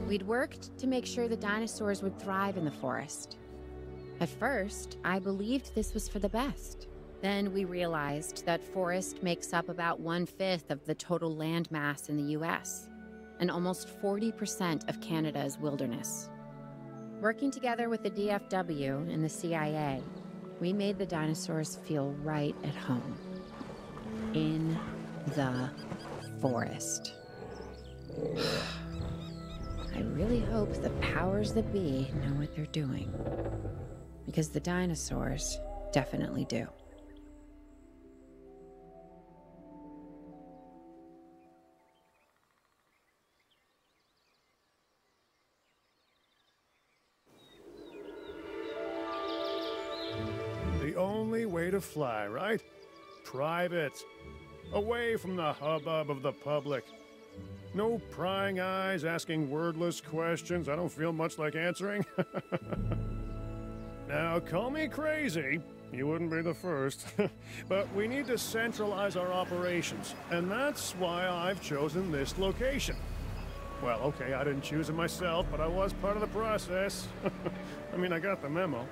We'd worked to make sure the dinosaurs would thrive in the forest. At first, I believed this was for the best. Then we realized that forest makes up about 1/5 of the total land mass in the US, and almost 40% of Canada's wilderness. Working together with the DFW and the CIA, we made the dinosaurs feel right at home. In the forest. I really hope the powers that be know what they're doing. Because the dinosaurs definitely do. The only way to fly, right? Private. Away from the hubbub of the public. No prying eyes asking wordless questions I don't feel much like answering. Now, call me crazy. You wouldn't be the first. But we need to centralize our operations, and that's why I've chosen this location. Well, okay, I didn't choose it myself, but I was part of the process. I mean, I got the memo.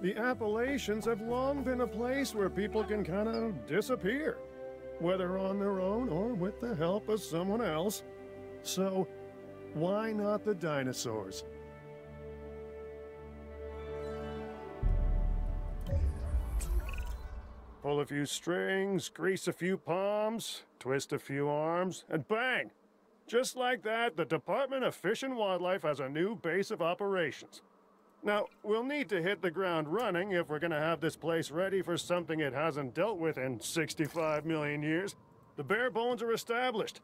The Appalachians have long been a place where people can kind of disappear, whether on their own or with the help of someone else. So, why not the dinosaurs? Pull a few strings, grease a few palms, twist a few arms, and bang! Just like that, the Department of Fish and Wildlife has a new base of operations. Now, we'll need to hit the ground running if we're gonna have this place ready for something it hasn't dealt with in 65 million years. The bare bones are established.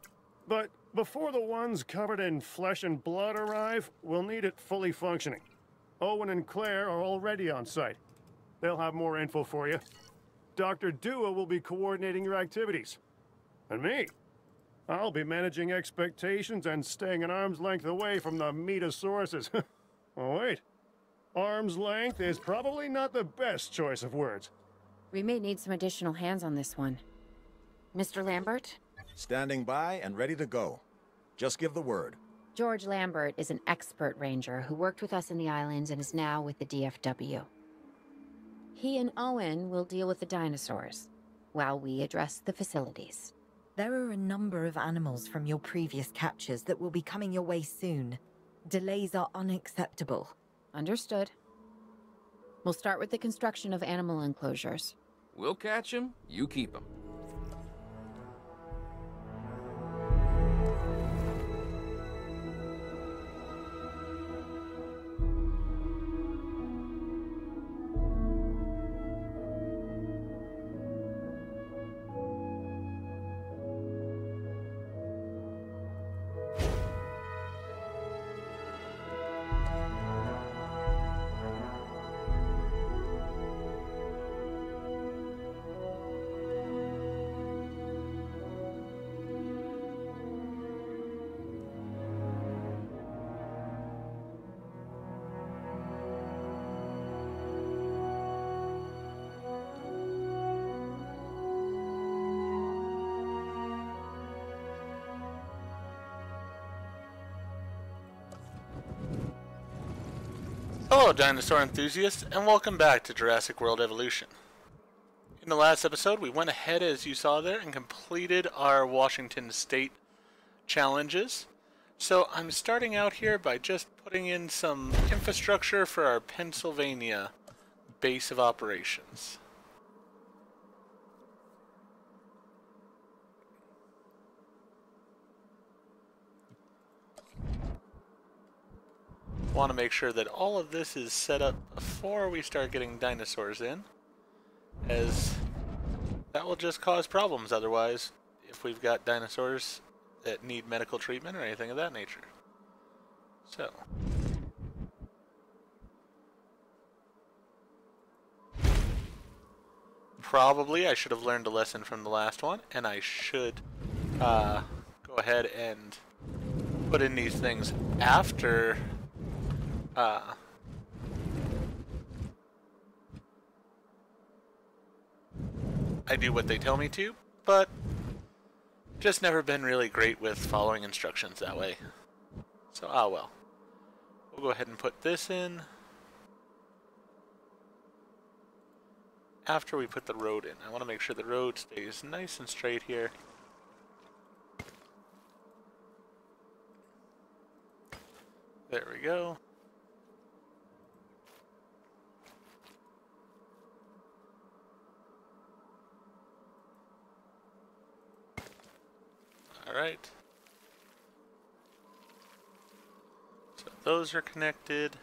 But before the ones covered in flesh and blood arrive, we'll need it fully functioning. Owen and Claire are already on site. They'll have more info for you. Dr. Dua will be coordinating your activities. And me? I'll be managing expectations and staying an arm's length away from the meatosauruses. Oh, wait. Arm's length is probably not the best choice of words. We may need some additional hands on this one. Mr. Lambert? Standing by and ready to go. Just give the word. George Lambert is an expert ranger who worked with us in the islands and is now with the DFW. He and Owen will deal with the dinosaurs, while we address the facilities. There are a number of animals from your previous captures that will be coming your way soon. Delays are unacceptable. Understood. We'll start with the construction of animal enclosures. We'll catch 'em, you keep 'em. Hello dinosaur enthusiasts, and welcome back to Jurassic World Evolution. In the last episode, we went ahead, as you saw there, and completed our Washington State challenges. So I'm starting out here by just putting in some infrastructure for our Pennsylvania base of operations. Want to make sure that all of this is set up before we start getting dinosaurs in, as that will just cause problems otherwise if we've got dinosaurs that need medical treatment or anything of that nature. So probably I should have learned a lesson from the last one, and I should go ahead and put in these things after I do what they tell me to, but just never been really great with following instructions that way. So, well. We'll go ahead and put this in after we put the road in. I want to make sure the road stays nice and straight here. There we go. Alright. So those are connected.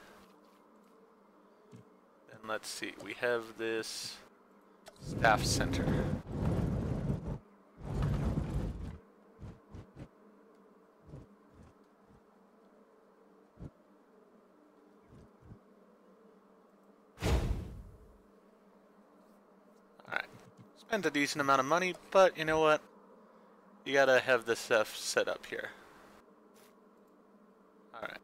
And let's see, we have this staff center. Alright. Spent a decent amount of money, but you know what? You gotta have this stuff set up here. Alright.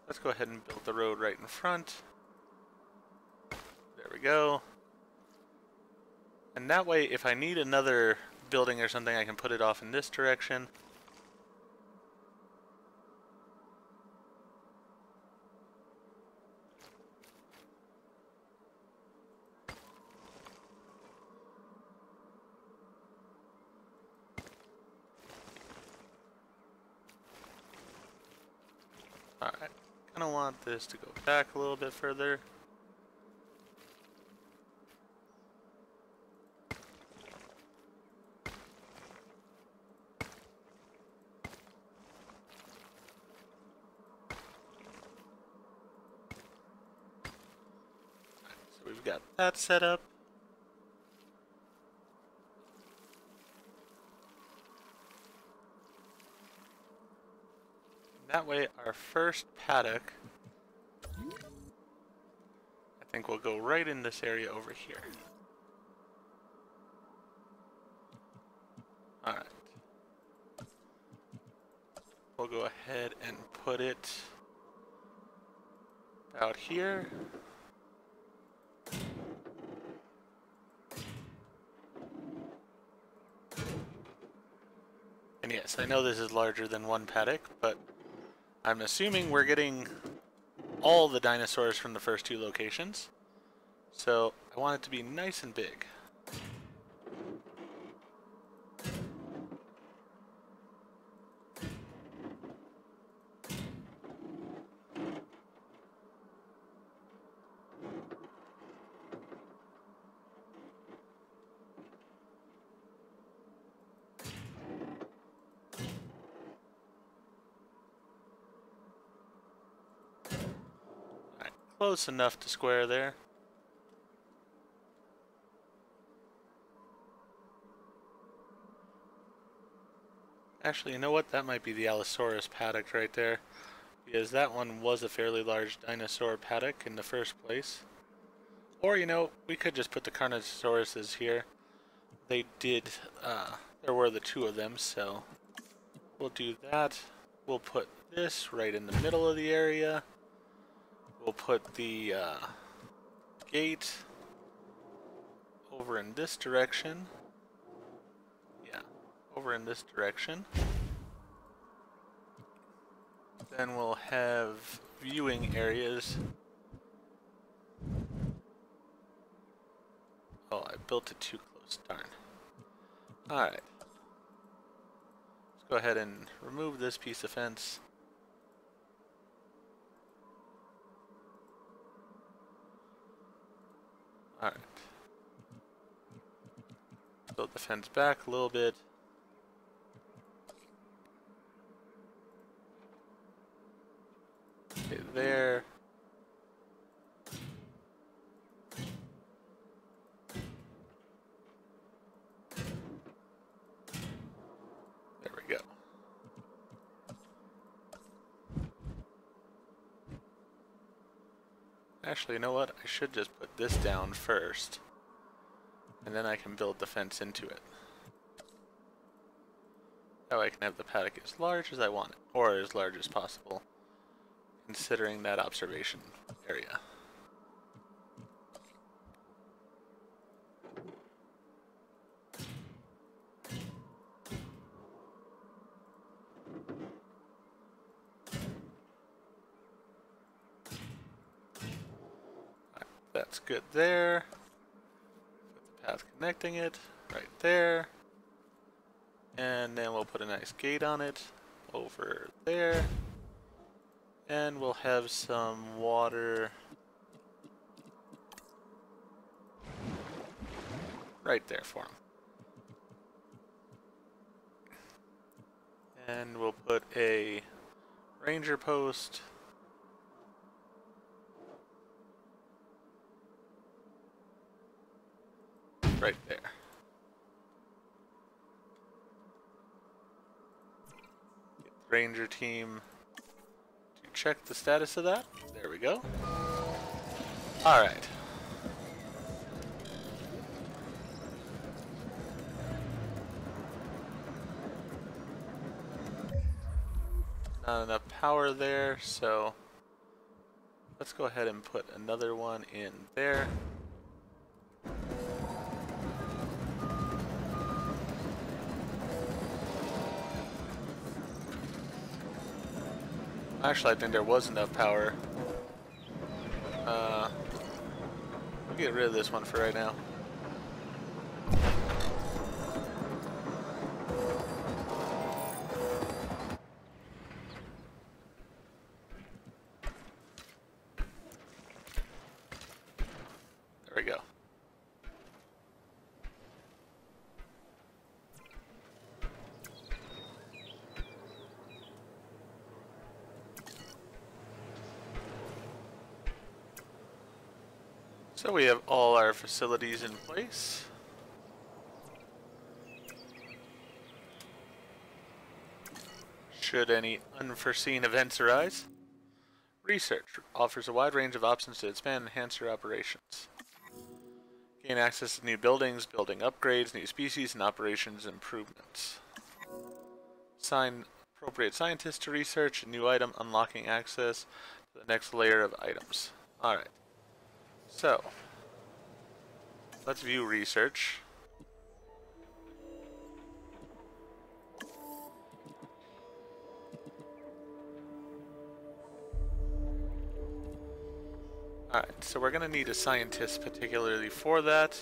Let's go ahead and build the road right in front. There we go. And that way, if I need another building or something, I can put it off in this direction. Alright, kind of want this to go back a little bit further. So we've got that set up. That way, our first paddock, I think we'll go right in this area over here. Alright. We'll go ahead and put it out here. And yes, I know this is larger than one paddock, but I'm assuming we're getting all the dinosaurs from the first two locations. So I want it to be nice and big. Close enough to square there. Actually, you know what? That might be the Allosaurus paddock right there. Because that one was a fairly large dinosaur paddock in the first place. Or, you know, we could just put the Carnosauruses here. They did, there were the two of them, so we'll do that. We'll put this right in the middle of the area. We'll put the gate over in this direction. Yeah, over in this direction. Then we'll have viewing areas. Oh, I built it too close, darn. Alright. Let's go ahead and remove this piece of fence. Alright. Build the fence back a little bit. Okay, there. There we go. Actually, you know what? I should just put this down first. And then I can build the fence into it. That way I can have the paddock as large as I want it. Or as large as possible. Considering that observation area. That's good there. Put the path connecting it right there. And then we'll put a nice gate on it over there. And we'll have some water right there for him. And we'll put a ranger post right there. Get the ranger team to check the status of that. There we go. Alright. Not enough power there, so let's go ahead and put another one in there. Actually, I think there was enough power. We'll get rid of this one for right now. There we go. So we have all our facilities in place. Should any unforeseen events arise, research offers a wide range of options to expand and enhance your operations. Gain access to new buildings, building upgrades, new species, and operations improvements. Assign appropriate scientists to research a new item, unlocking access to the next layer of items. Alright. So, let's view research. Alright, so we're going to need a scientist particularly for that.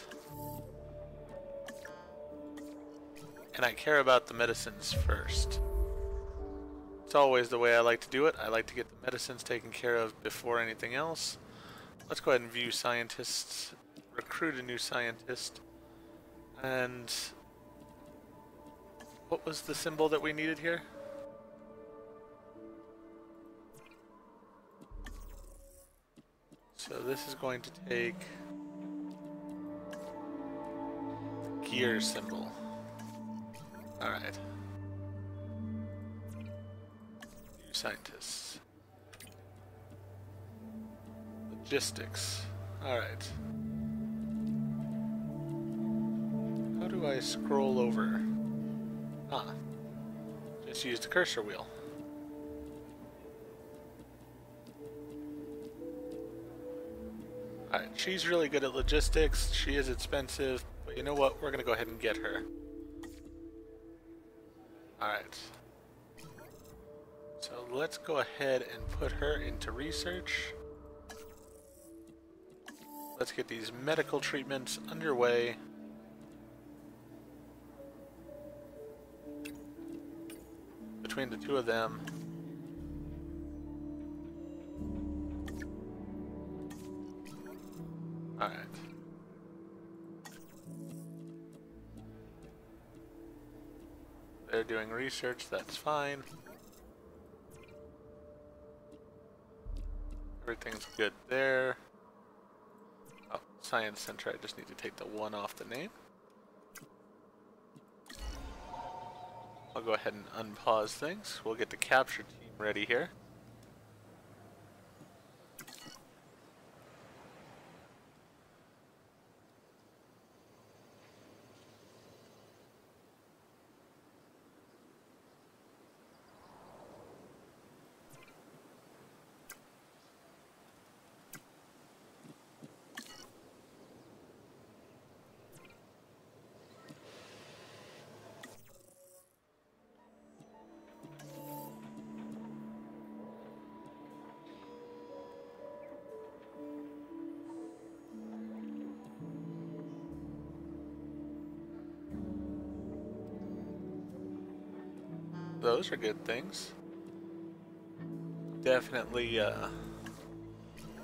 And I care about the medicines first. It's always the way I like to do it. I like to get the medicines taken care of before anything else. Let's go ahead and view scientists. Recruit a new scientist. And what was the symbol that we needed here? So this is going to take the gear symbol. Alright. New scientists. Logistics. Alright. How do I scroll over? Ah. Just use the cursor wheel. Alright, she's really good at logistics. She is expensive, but you know what? We're gonna go ahead and get her. Alright. So let's go ahead and put her into research. Let's get these medical treatments underway. Between the two of them. Alright. They're doing research, that's fine. Everything's good there. Oh, Science Center, I just need to take the one off the name. I'll go ahead and unpause things. We'll get the capture team ready here. those are good things. Definitely,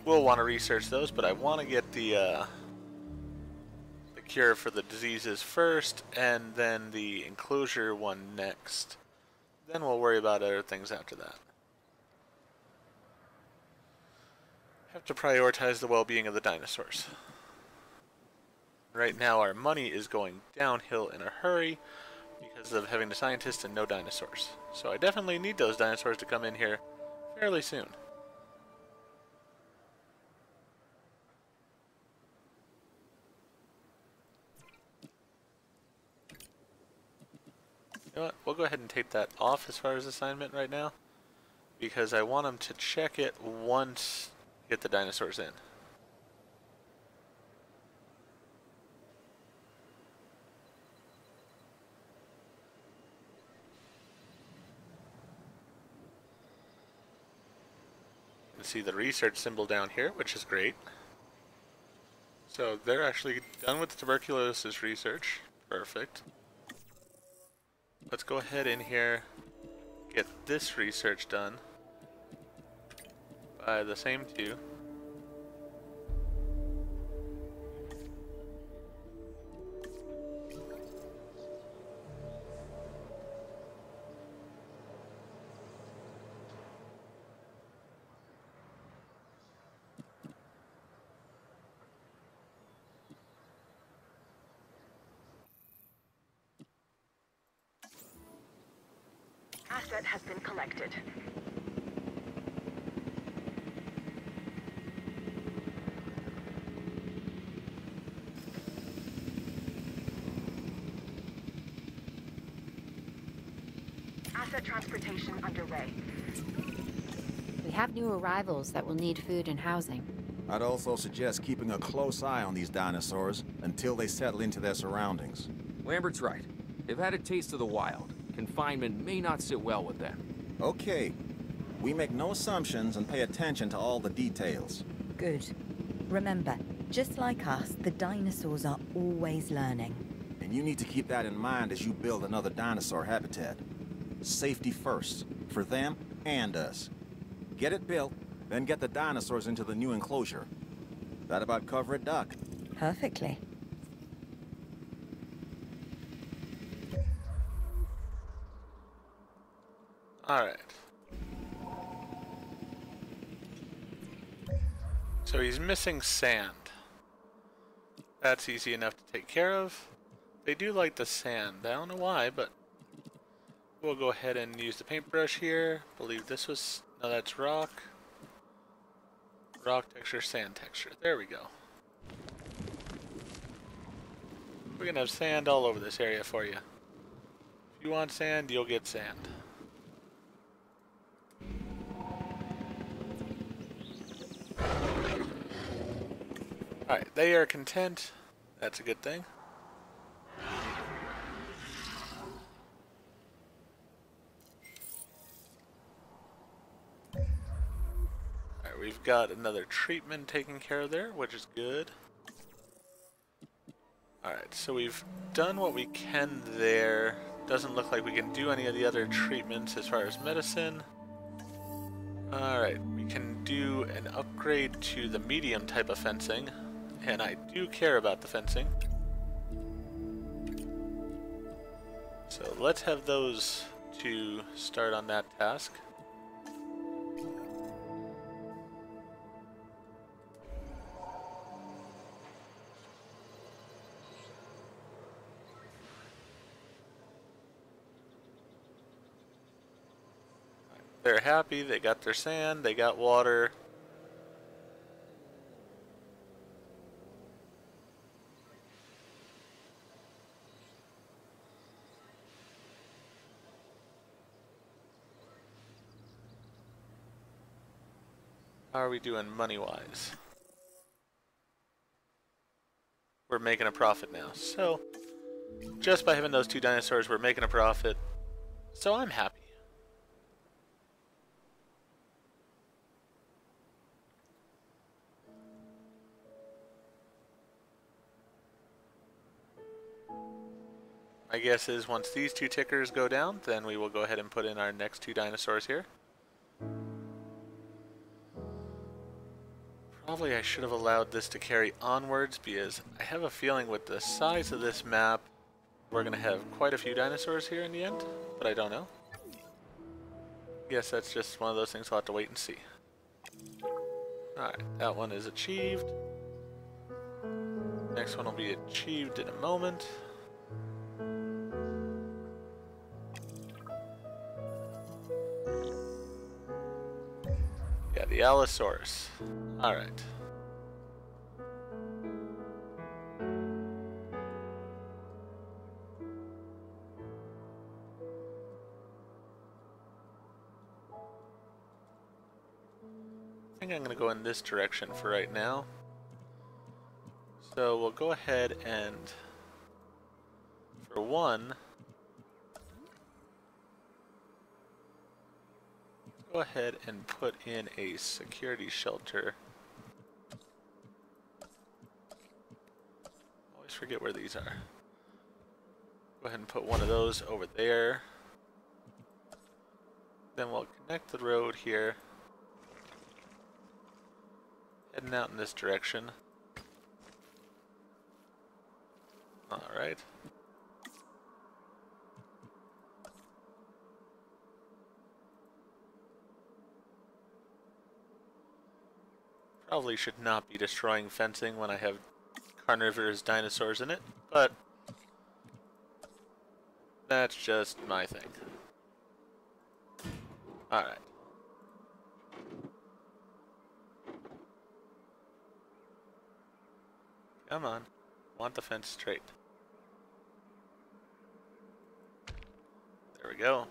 we'll want to research those, but I want to get the cure for the diseases first, and then the enclosure one next. Then we'll worry about other things after that. Have to prioritize the well-being of the dinosaurs. Right now our money is going downhill in a hurry because of having the scientists and no dinosaurs. So I definitely need those dinosaurs to come in here fairly soon. You know what? We'll go ahead and take that off as far as assignment right now, because I want them to check it once we get the dinosaurs in. You can see the research symbol down here, which is great. So they're actually done with the tuberculosis research. Perfect. Let's go ahead in here, get this research done by the same two. Asset has been collected. Asset transportation underway. We have new arrivals that will need food and housing. I'd also suggest keeping a close eye on these dinosaurs until they settle into their surroundings. Lambert's right. They've had a taste of the wild. Confinement may not sit well with them. Okay. We make no assumptions and pay attention to all the details. Good. Remember, just like us, the dinosaurs are always learning. And you need to keep that in mind as you build another dinosaur habitat. Safety first, for them and us. Get it built, then get the dinosaurs into the new enclosure. That about cover it, Doc? Perfectly. Alright. So he's missing sand. That's easy enough to take care of. They do like the sand. I don't know why, but we'll go ahead and use the paintbrush here. Believe this was... no, that's rock. Rock texture, sand texture. There we go. We're gonna have sand all over this area for you. If you want sand, you'll get sand. Alright, they are content. That's a good thing. Alright, we've got another treatment taken care of there, which is good. Alright, so we've done what we can there. Doesn't look like we can do any of the other treatments as far as medicine. Alright, we can do an upgrade to the medium type of fencing. And I do care about the fencing. So let's have those two start on that task. They're happy, they got their sand, they got water. How are we doing money-wise? We're making a profit now. So, just by having those two dinosaurs, we're making a profit. So I'm happy. I guess is once these two tickers go down, then we will go ahead and put in our next two dinosaurs here. Probably I should have allowed this to carry onwards because I have a feeling with the size of this map, we're going to have quite a few dinosaurs here in the end, but I don't know. Guess that's just one of those things we'll have to wait and see. Alright, that one is achieved. Next one will be achieved in a moment. Yeah, the Allosaurus. Alright. I think I'm going to go in this direction for right now. So we'll go ahead and, for one, go ahead and put in a security shelter. Always forget where these are. Go ahead and put one of those over there. Then we'll connect the road here. Heading out in this direction. Alright. Probably should not be destroying fencing when I have carnivorous dinosaurs in it, but that's just my thing. Alright. Come on. Want the fence straight. There we go.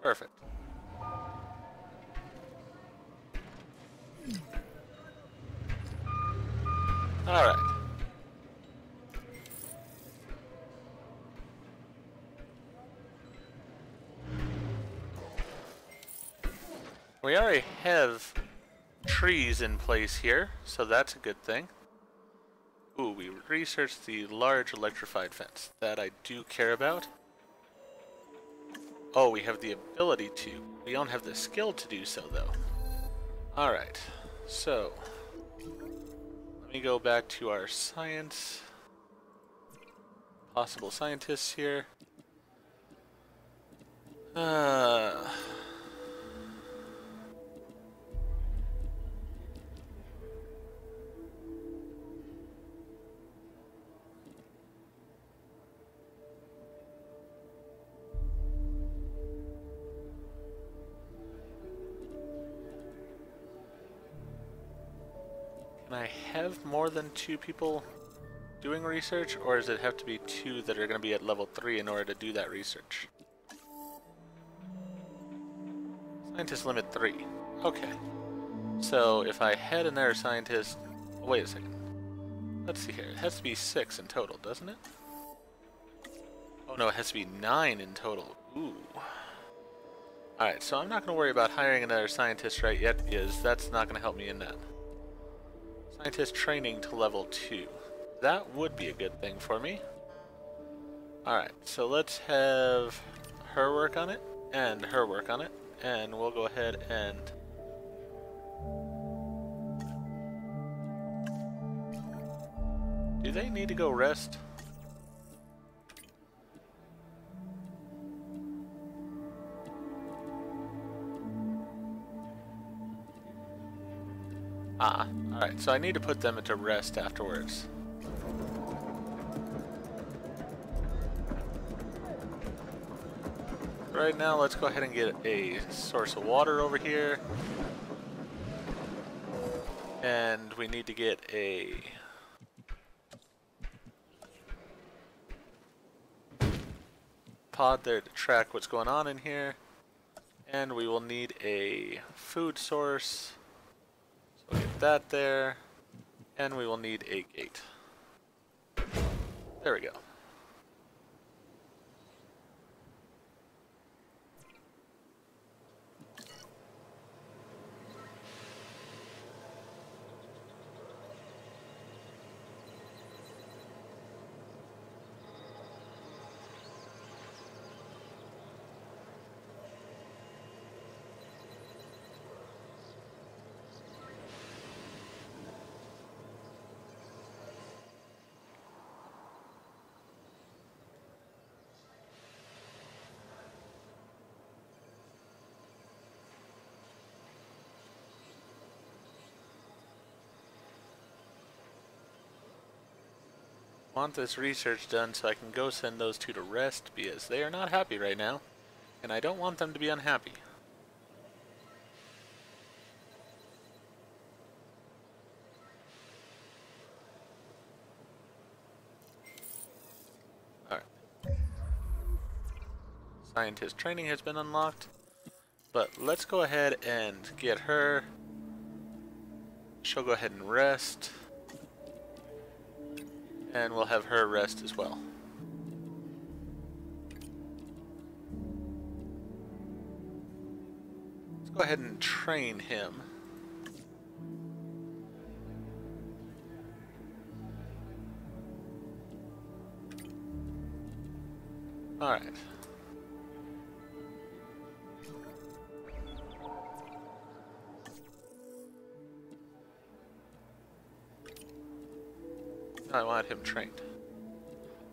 Perfect. All right. We already have trees in place here, so that's a good thing. Ooh, we researched the large electrified fence. That I do care about. Oh, we have the ability to. We don't have the skill to do so, though. Alright, so let me go back to our science. Possible scientists here. Can I have more than 2 people doing research, or does it have to be 2 that are going to be at level 3 in order to do that research? Scientist limit 3. Okay. So if I had another scientist... Wait a second. Let's see here. It has to be 6 in total, doesn't it? Oh no, it has to be 9 in total. Ooh. Alright, so I'm not going to worry about hiring another scientist right yet, because that's not going to help me in that. Scientist training to level 2. That would be a good thing for me. Alright, so let's have her work on it, and her work on it, and we'll go ahead and... Do they need to go rest? Ah, alright, so I need to put them into rest afterwards. Right now, let's go ahead and get a source of water over here. And we need to get a pod there to track what's going on in here. And we will need a food source. So we'll get that there. And we will need a gate. There we go. Want this research done so I can go send those two to rest because they are not happy right now, and I don't want them to be unhappy. Alright. Scientist training has been unlocked, but let's go ahead and get her. She'll go ahead and rest. And we'll have her rest as well. Let's go ahead and train him. Alright. I want him trained.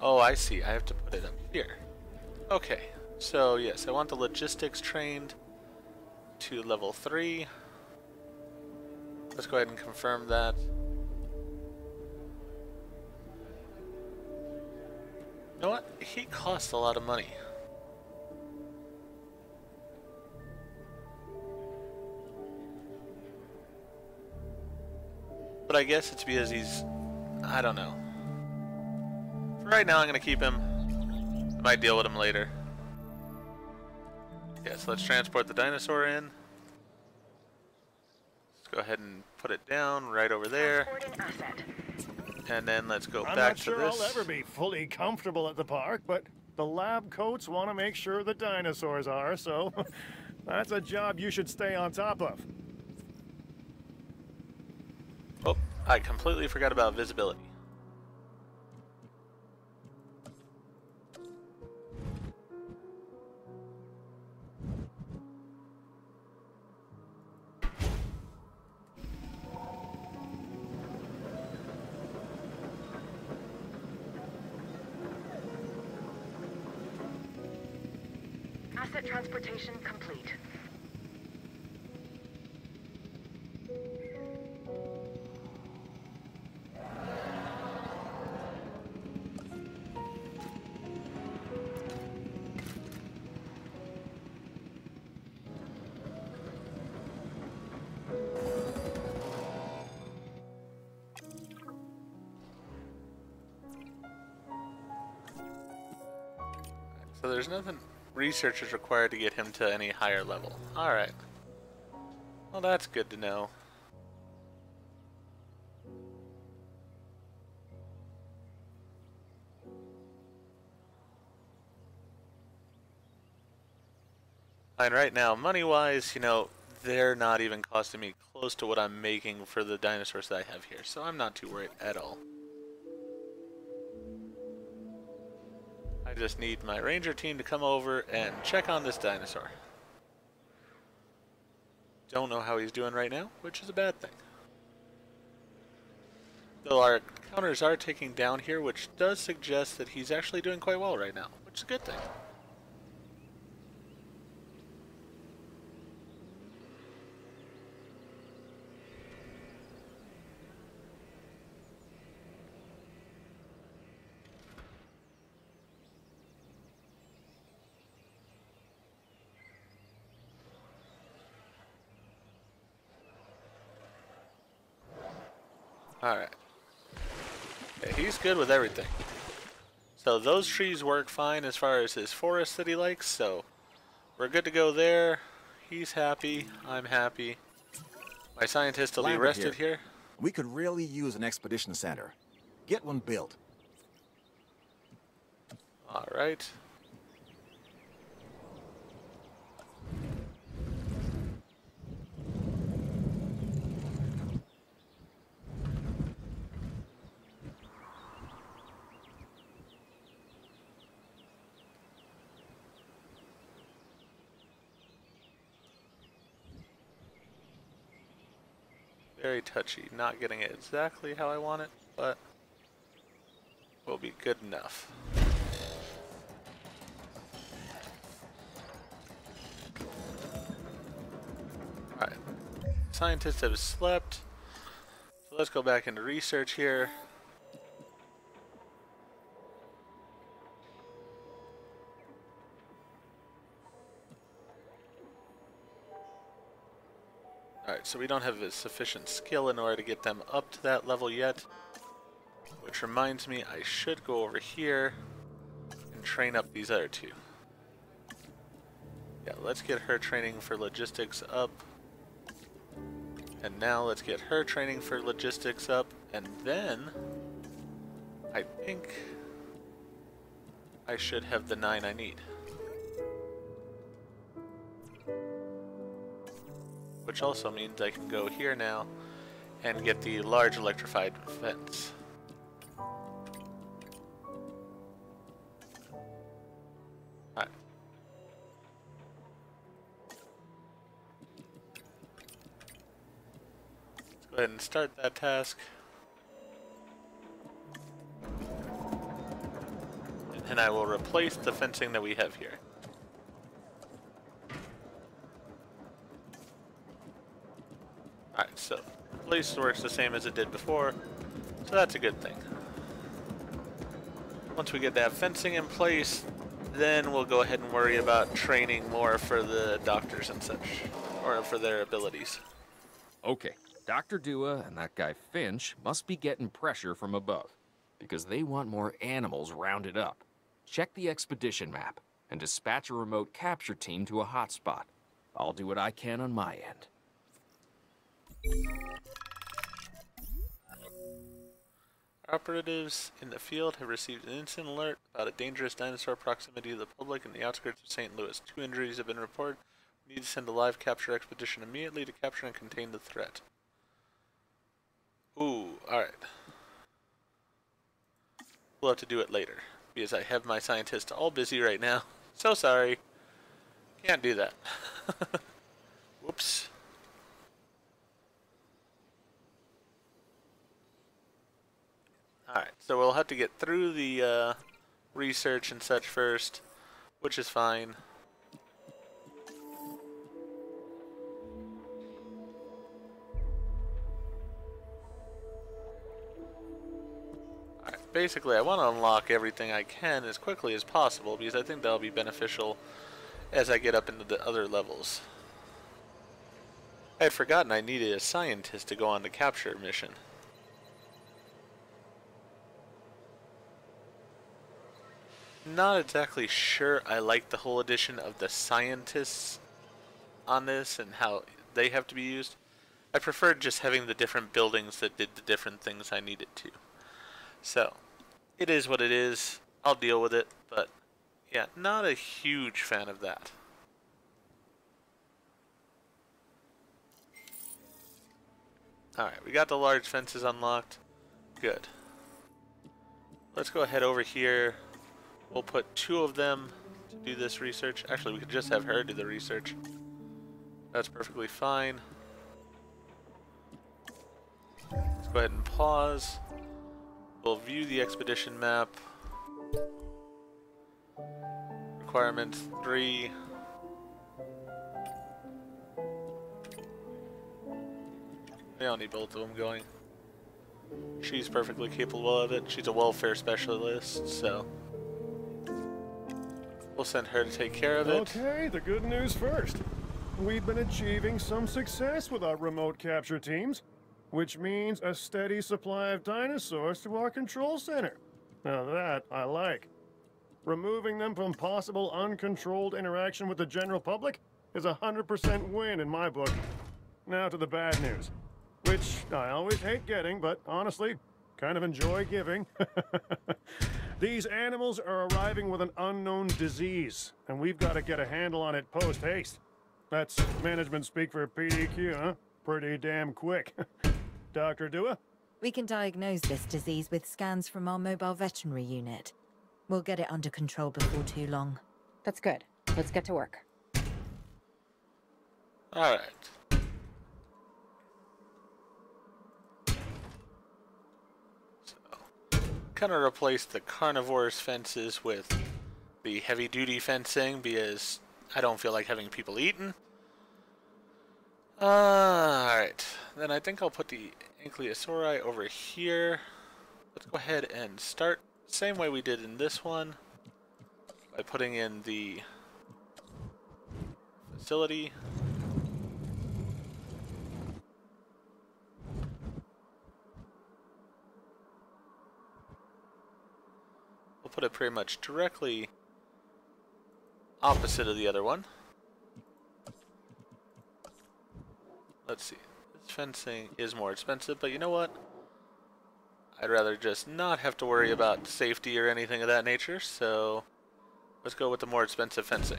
Oh, I see. I have to put it up here. Okay. So, yes, I want the logistics trained to level 3. Let's go ahead and confirm that. You know what? He costs a lot of money. But I guess it's because he's... I don't know. For right now, I'm going to keep him. I might deal with him later. Yes, let's transport the dinosaur in. Let's go ahead and put it down right over there. And then let's go back to this. I'm not sure I'll ever be fully comfortable at the park, but the lab coats want to make sure the dinosaurs are, so that's a job you should stay on top of. Oh, I completely forgot about visibility. Asset transportation complete. So there's nothing research is required to get him to any higher level. Alright. Well, that's good to know. And right now, money-wise, you know, they're not even costing me close to what I'm making for the dinosaurs that I have here, so I'm not too worried at all. I just need my ranger team to come over and check on this dinosaur. Don't know how he's doing right now, which is a bad thing. Though our counters are ticking down here, which does suggest that he's actually doing quite well right now, which is a good thing. Alright. Yeah, he's good with everything. So those trees work fine as far as his forest that he likes, so we're good to go there. He's happy, I'm happy. My scientist will be Lambert rested here. We could really use an expedition center. Get one built. Alright. Very touchy, not getting it exactly how I want it, but will be good enough. Alright, scientists have slept, so let's go back into research here. Alright, so we don't have a sufficient skill in order to get them up to that level yet. Which reminds me, I should go over here and train up these other two. Yeah, let's get her training for logistics up. And now let's get her training for logistics up. And then, I think I should have the 9 I need. Which also means I can go here now and get the large electrified fence. Alright. Let's go ahead and start that task. And then I will replace the fencing that we have here. Alright, so place works the same as it did before, so that's a good thing. Once we get that fencing in place, then we'll go ahead and worry about training more for the doctors and such, or for their abilities. Okay, Dr. Dua and that guy Finch must be getting pressure from above, because they want more animals rounded up. Check the expedition map, and dispatch a remote capture team to a hotspot. I'll do what I can on my end. Operatives in the field have received an instant alert about a dangerous dinosaur proximity to the public in the outskirts of St. Louis. 2 injuries have been reported. We need to send a live capture expedition immediately to capture and contain the threat. Ooh, alright. We'll have to do it later, because I have my scientists all busy right now. So sorry. Can't do that. Whoops. Alright, so we'll have to get through the research and such first, which is fine. Alright, basically I want to unlock everything I can as quickly as possible, because I think that'll be beneficial as I get up into the other levels. I had forgotten I needed a scientist to go on the capture mission. Not exactly sure I like the whole addition of the scientists on this and how they have to be used. I preferred just having the different buildings that did the different things I needed to. So, it is what it is. I'll deal with it, but yeah, not a huge fan of that. Alright, we got the large fences unlocked. Good. Let's go ahead over here. We'll put 2 of them to do this research. Actually, we could just have her do the research. That's perfectly fine. Let's go ahead and pause. We'll view the expedition map. Requirements 3. We don't need both of them going. She's perfectly capable of it. She's a welfare specialist, so we'll send her to take care of it. Okay, the good news first. We've been achieving some success with our remote capture teams, which means a steady supply of dinosaurs to our control center. Now that I like. Removing them from possible uncontrolled interaction with the general public is a 100% win in my book. Now to the bad news, which I always hate getting, but honestly, kind of enjoy giving. These animals are arriving with an unknown disease, and we've got to get a handle on it post-haste. That's management speak for PDQ, huh? Pretty damn quick. Dr. Dua? We can diagnose this disease with scans from our mobile veterinary unit. We'll get it under control before too long. That's good. Let's get to work. Alright. So, kind of replace the carnivores fences with the heavy-duty fencing because I don't feel like having people eaten. Alright. Then I think I'll put the Ankylosauri over here. Let's go ahead and start same way we did in this one by putting in the facility. We'll put it pretty much directly opposite of the other one. Let's see. This fencing is more expensive, but you know what? I'd rather just not have to worry about safety or anything of that nature, so let's go with the more expensive fencing.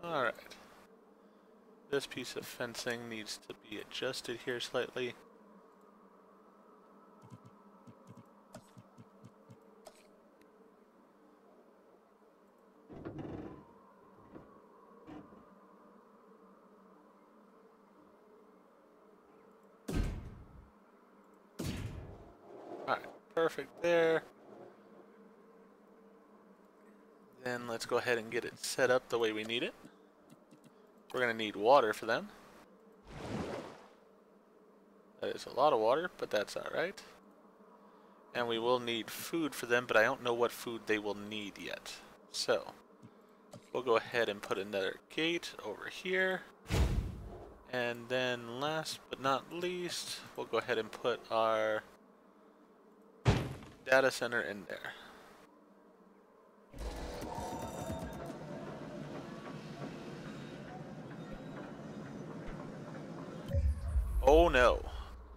Alright. This piece of fencing needs to be adjusted here slightly. Alright, perfect there. Then let's go ahead and get it set up the way we need it. We're going to need water for them. That is a lot of water, but that's alright. And we will need food for them, but I don't know what food they will need yet. So, we'll go ahead and put another gate over here. And then last but not least, we'll go ahead and put our data center in there. Oh no,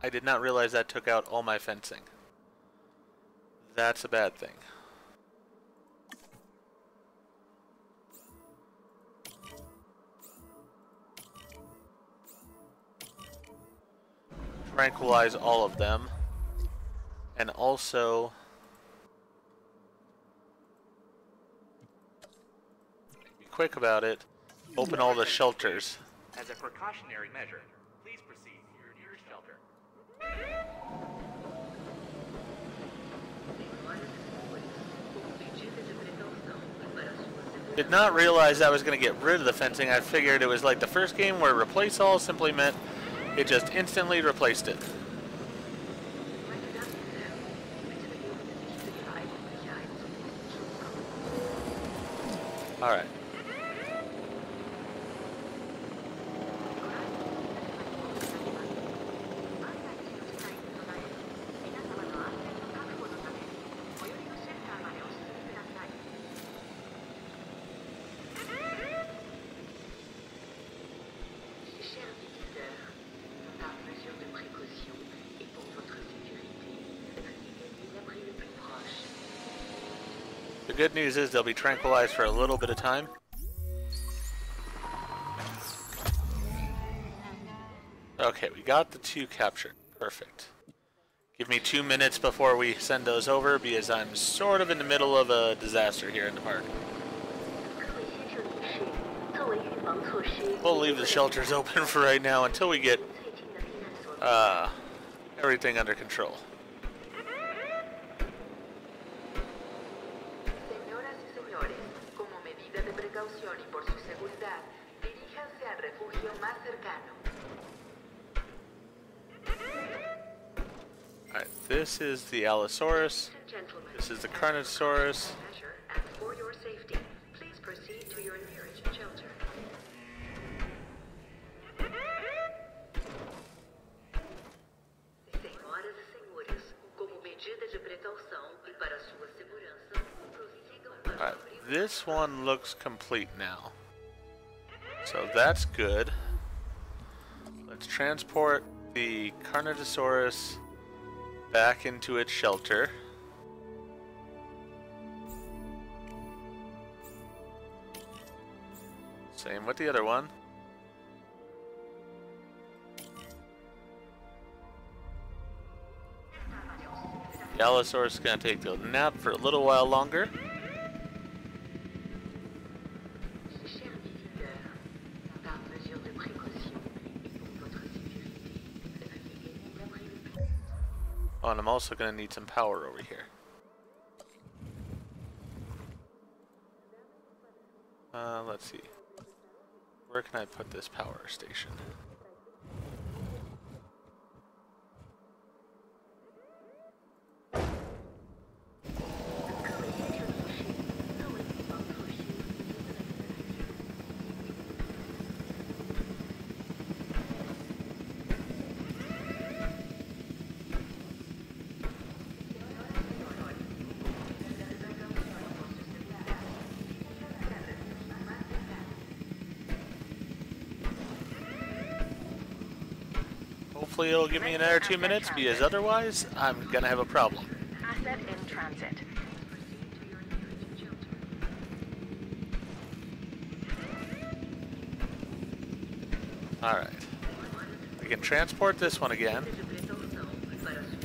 I did not realize that took out all my fencing. That's a bad thing. Tranquilize all of them. And also be quick about it. Open all the shelters. As a precautionary measure, please proceed to your nearest shelter. Did not realize I was going to get rid of the fencing. I figured it was like the first game where replace all simply meant it just instantly replaced it. Alright. The good news is they'll be tranquilized for a little bit of time. Okay, we got the 2 captured. Perfect. Give me 2 minutes before we send those over because I'm sort of in the middle of a disaster here in the park. We'll leave the shelters open for right now until we get everything under control. Señoras y señores, como medida de precaución y por su seguridad, diríjanse al refugio más cercano. Alright, this is the Allosaurus. Ladies and gentlemen, This is the Carnosaurus. measure, and for your safety, please proceed to your nearest shelter. Senhoras e senhores, como medida de precaução e para sua segurança, prossigam para Alright, o livro. this one looks complete now. So that's good. Let's transport the Carnosaurus back into its shelter. Same with the other one. The Allosaurus is going to take a nap for a little while longer. Chers visiteurs, par mesure de précaution et pour votre sécurité, veuillez gagner d'après le plan. Oh, and I'm also going to need some power over here. Let's see. Where can I put this power station? Hopefully it'll give me another 2 minutes, because otherwise I'm gonna have a problem. Asset in transit. Alright. We can transport this one again.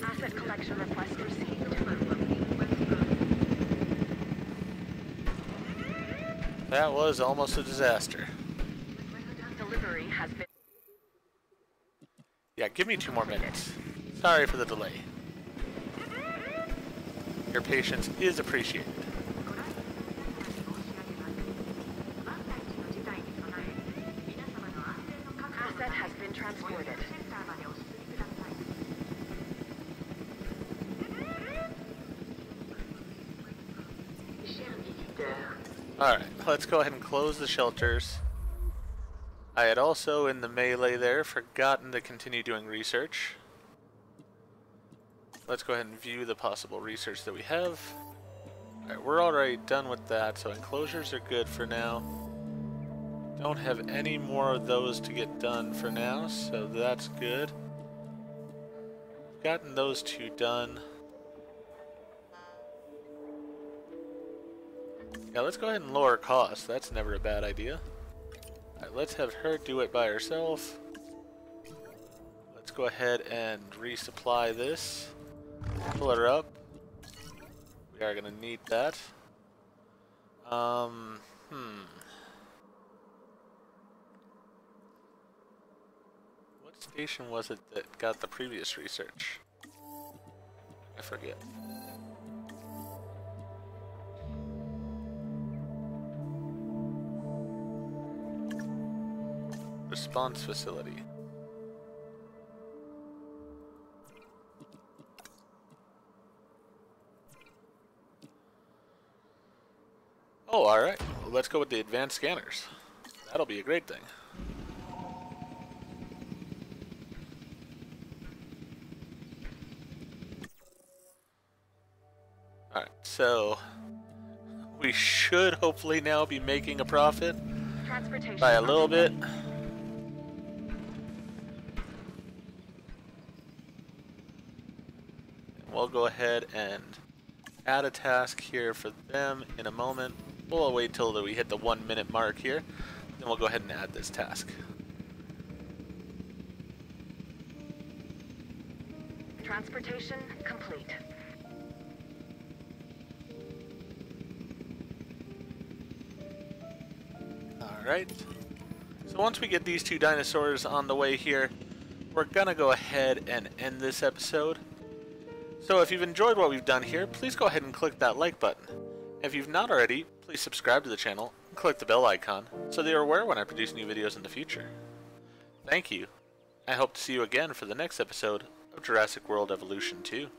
Asset collection request received. That was almost a disaster. Delivery has been. Yeah, give me 2 more minutes. Sorry for the delay. Your patience is appreciated. Asset has been transported. Chers visiteurs, Alright, let's go ahead and close the shelters. I had also, in the melee there, forgotten to continue doing research. Let's go ahead and view the possible research that we have. Alright, we're already done with that, so enclosures are good for now. Don't have any more of those to get done for now, so that's good. Gotten those 2 done. Yeah, let's go ahead and lower costs. That's never a bad idea. Alright, let's have her do it by herself. Let's go ahead and resupply this. Pull her up. We are gonna need that. What station was it that got the previous research? I forget. Response facility. Oh, alright. Well, let's go with the advanced scanners. That'll be a great thing. Alright, so we should hopefully now be making a profit transportation. by a little bit. We'll go ahead and add a task here for them in a moment. We'll wait till we hit the 1 minute mark here, then we'll go ahead and add this task. Transportation complete. Alright. So once we get these 2 dinosaurs on the way here, we're gonna go ahead and end this episode. So if you've enjoyed what we've done here, please go ahead and click that like button. If you've not already, please subscribe to the channel and click the bell icon so that you're aware when I produce new videos in the future. Thank you. I hope to see you again for the next episode of Jurassic World Evolution 2.